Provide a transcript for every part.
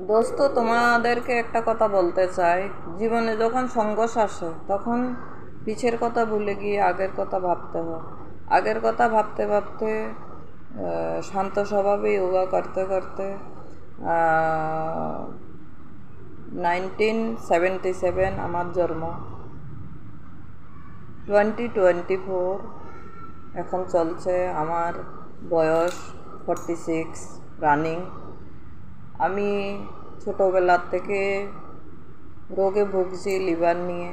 দোস্ত, তোমাদেরকে একটা কথা বলতে চাই। জীবনে যখন সংঘর্ষ আসে তখন পিছের কথা ভুলে গিয়ে আগের কথা ভাবতে হয়। আগের কথা ভাবতে ভাবতে শান্ত স্বভাবে যোগা করতে করতে 1977 আমার জন্ম। 2024 এখন চলছে, আমার বয়স 46 রানিং। আমি ছোটোবেলার থেকে রোগে ভুগছি লিভার নিয়ে।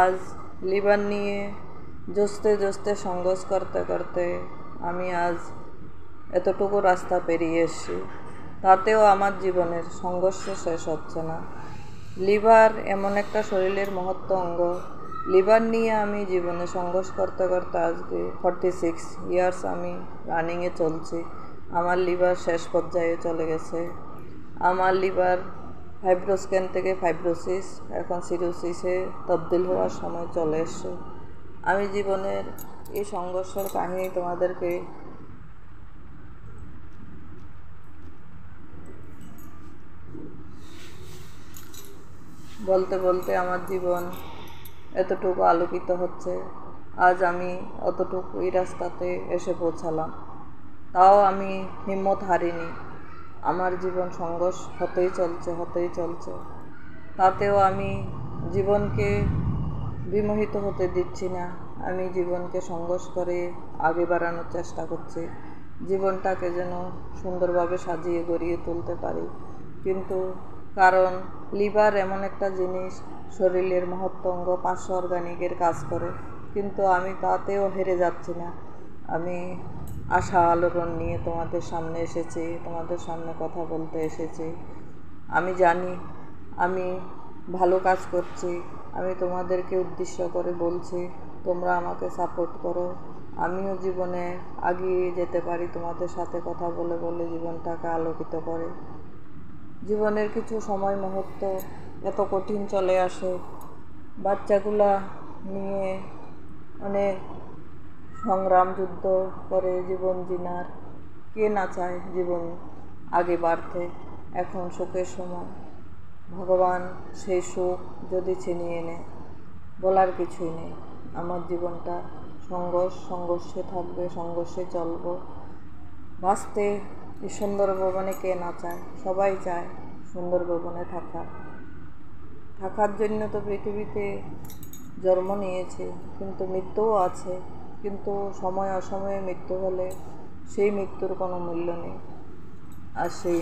আজ লিভার নিয়ে জস্তে জস্তে সংঘর্ষ করতে করতে আমি আজ এতটুকু রাস্তা পেরিয়ে এসেছি, তাতেও আমার জীবনের সংঘর্ষ শেষ হচ্ছে না। লিভার এমন একটা শরীরের মহত্ব অঙ্গ। লিভার নিয়ে আমি জীবনে সংঘর্ষ করতে করতে আজকে 46 ইয়ার্স আমি রানিংয়ে চলছি। আমার লিভার শেষ পর্যায়ে চলে গেছে। আমার লিভার ফাইব্রোস্ক্যান থেকে ফাইব্রোসিস, এখন সিরোসিসে তবদিল হওয়ার সময় চলে এসছে। আমি জীবনের এই সংঘর্ষের কাহিনী তোমাদেরকে বলতে বলতে আমার জীবন এতটুকু আলোকিত হচ্ছে। আজ আমি অতটুকু এই রাস্তাতে এসে পৌঁছালাম, তাও আমি হিম্মত হারিনি। আমার জীবন সংঘর্ষ হতেই চলছে। তাতেও আমি জীবনকে বিমোহিত হতে দিচ্ছি না। আমি জীবনকে সংঘর্ষ করে আগে বাড়ানোর চেষ্টা করছি, জীবনটাকে যেন সুন্দরভাবে সাজিয়ে গড়িয়ে তুলতে পারি। কিন্তু কারণ লিভার এমন একটা জিনিস, শরীরের মহত্ব অঙ্গ, 500 অর্গানিকের কাজ করে, কিন্তু আমি তাতেও হেরে যাচ্ছি না। আমি আশা আলোড়ন নিয়ে তোমাদের সামনে এসেছি, তোমাদের সামনে কথা বলতে এসেছি। আমি জানি আমি ভালো কাজ করছি। আমি তোমাদেরকে উদ্দেশ্য করে বলছি, তোমরা আমাকে সাপোর্ট করো। আমিও জীবনে এগিয়ে যেতে পারি তোমাদের সাথে কথা বলে বলে, জীবনটাকে আলোকিত করে। জীবনের কিছু সময় মুহূর্ত এত কঠিন চলে আসে, বাচ্চাগুলা নিয়ে অনেক সংগ্রাম যুদ্ধ করে জীবন জিনার। কে না চায় জীবন আগে বাড়তে? এখন সুখের সময়, ভগবান সেই সুখ যদি ছিনিয়ে নেয়, বলার কিছুই নেই। আমার জীবনটা সংঘর্ষে থাকবে, সংঘর্ষে চলব। বাঁচতে এই সুন্দরবনে কে না চায়? সবাই চায় সুন্দরবনে থাকার জন্য তো পৃথিবীতে জন্ম নিয়েছে, কিন্তু মৃত্যুও আছে। কিন্তু সময় অসময়ে মৃত্যু হলে সেই মৃত্যুর কোনো মূল্য নেই। আর সেই